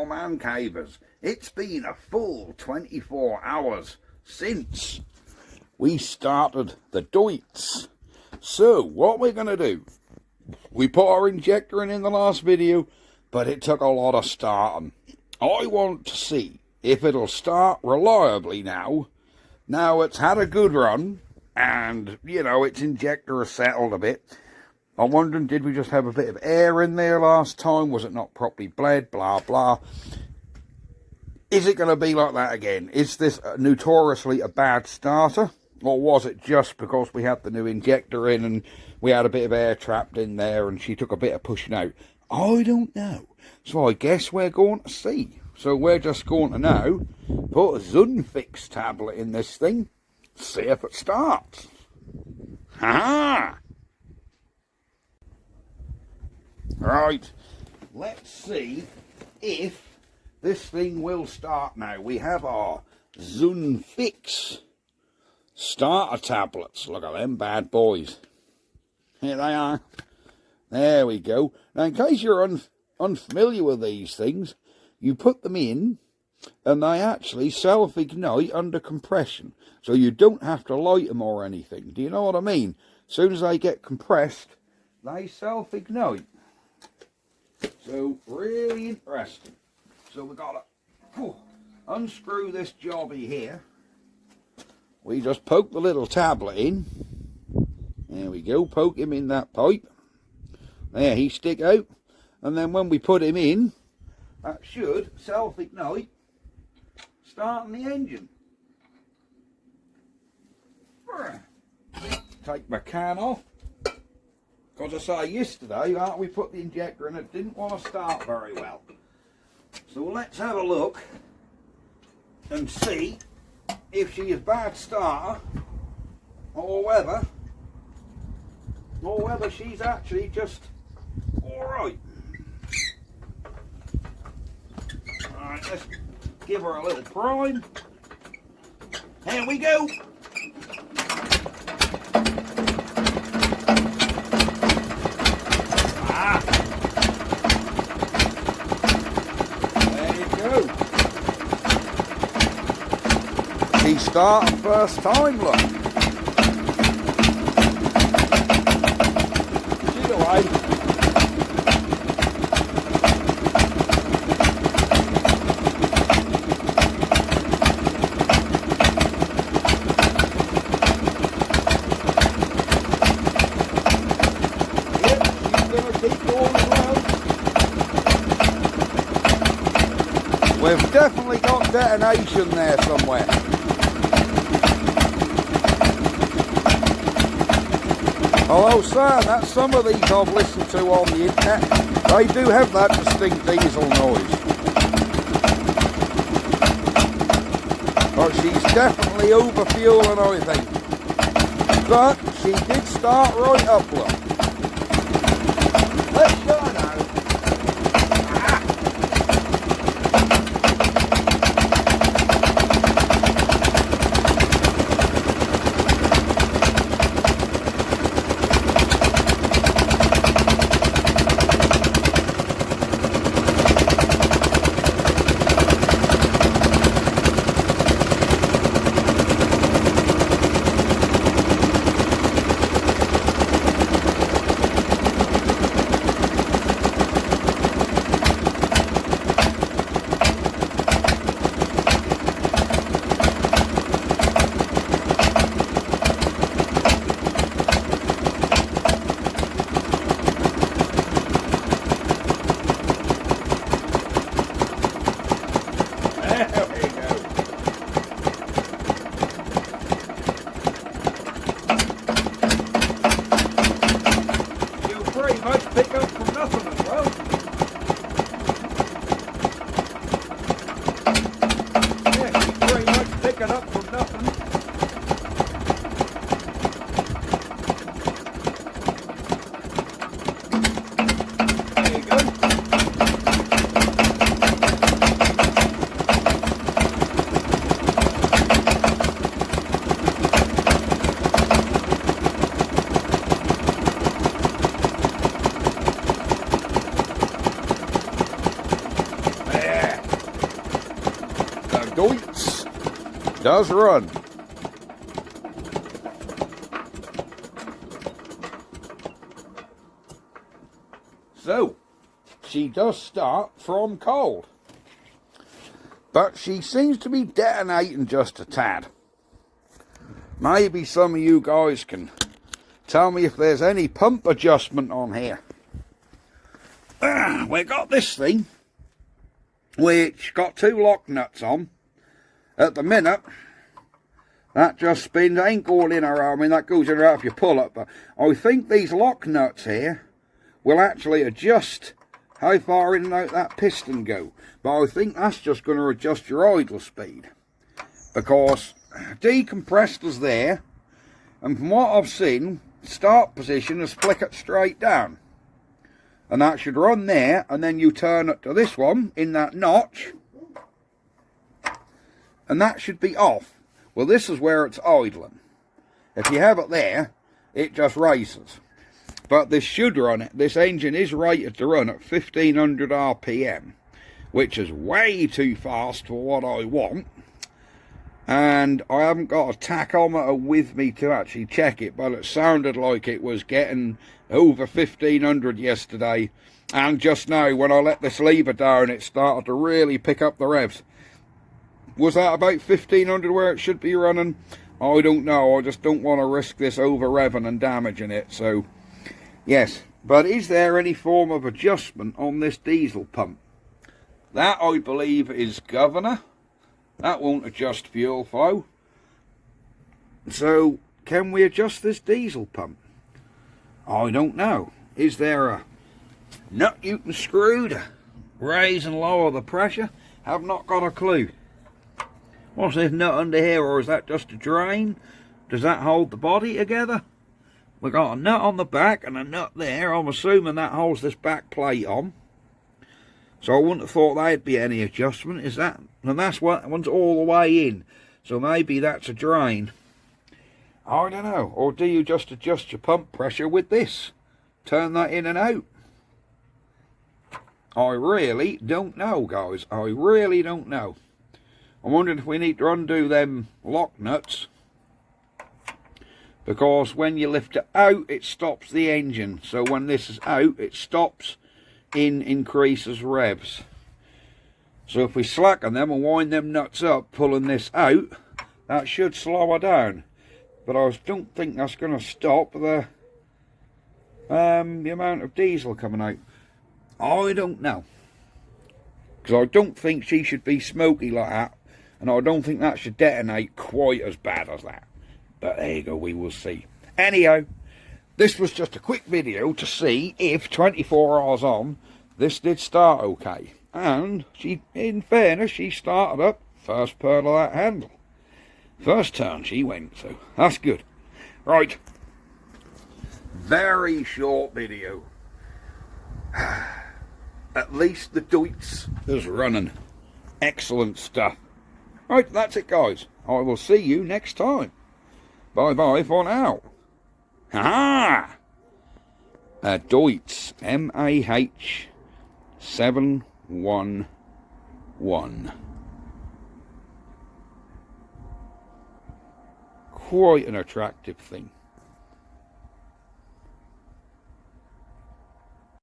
man cavers. It's been a full 24 hours since we started the Deutz. So what we're going to do, we put our injector in the last video, but it took a lot of starting. I want to see if it'll start reliably now. Now it's had a good run, and, you know, its injector has settled a bit. I'm wondering, did we just have a bit of air in there last time? Was it not properly bled? Blah, blah. Is it going to be like that again? Is this notoriously a bad starter? Or was it just because we had the new injector in and we had a bit of air trapped in there and she took a bit of pushing out? I don't know. So I guess we're going to see. So we're just going to now put a Zunfix tablet in this thing. See if it starts. Ha-ha! Right, let's see if this thing will start now. We have our Zunfix starter tablets. Look at them bad boys. Here they are. There we go. Now, in case you're unfamiliar with these things, you put them in and they actually self-ignite under compression. So you don't have to light them or anything. Do you know what I mean? As soon as they get compressed, they self-ignite. So, really interesting. So we've got to unscrew this jobby here. We just poke the little tablet in. There we go, poke him in that pipe. There, he stick out. And then when we put him in, that should self-ignite, starting the engine. Take my can off. Because I say yesterday, we put the injector in, it didn't want to start very well. So let's have a look and see if she is a bad starter or whether she's actually just alright. Alright, let's give her a little prime. Here we go. She started first time, look. She's away. Yep, she's going to keep going as well. We've definitely got detonation there somewhere. Although saying that, some of these I've listened to on the internet, they do have that distinct diesel noise. But she's definitely overfueling, I think. But she did start right up, look. Let's go now. Yeah. Deutz does run. So, she does start from cold. But she seems to be detonating just a tad. Maybe some of you guys can tell me if there's any pump adjustment on here. We got this thing, which got 2 lock nuts on. At the minute, that just spins, ain't going in or out. I mean, that goes in or out if you pull it, but I think these lock nuts here will actually adjust how far in and out that piston go. But I think that's just going to adjust your idle speed, because decompressor's there, and from what I've seen, start position is flick it straight down, and that should run there, and then you turn it to this one in that notch, and that should be off. Well, this is where it's idling. If you have it there, it just races. But this should run it. This engine is rated to run at 1500 RPM, which is way too fast for what I want. And I haven't got a tachometer with me to actually check it, but it sounded like it was getting over 1500 yesterday. And just now, when I let this lever down, it started to really pick up the revs. Was that about 1500 where it should be running? I don't know. I just don't want to risk this over revving and damaging it. So, yes. But is there any form of adjustment on this diesel pump? That, I believe, is governor. That won't adjust fuel flow. So, can we adjust this diesel pump? I don't know. Is there a nut you can screw to raise and lower the pressure? Have not got a clue. What's this nut under here, or is that just a drain? Does that hold the body together? We've got a nut on the back and a nut there. I'm assuming that holds this back plate on. So I wouldn't have thought there'd be any adjustment. Is that? And that's what one's all the way in. So maybe that's a drain. I don't know. Or do you just adjust your pump pressure with this? Turn that in and out. I really don't know, guys. I really don't know. I'm wondering if we need to undo them lock nuts, because when you lift it out, it stops the engine. So when this is out, it stops in increases revs. So if we slacken them and wind them nuts up, pulling this out, that should slow her down. But I don't think that's going to stop the amount of diesel coming out. I don't know, because I don't think she should be smoky like that. And I don't think that should detonate quite as bad as that. But there you go, we will see. Anyhow, this was just a quick video to see if 24 hours on, this did start okay. And she, in fairness, she started up first pearl of that handle. First turn she went, so that's good. Right. Very short video. At least the Deutz is running. Excellent stuff. Right, that's it, guys. I will see you next time. Bye-bye for now. Ha-ha! A Deutz MAH 711. Quite an attractive thing.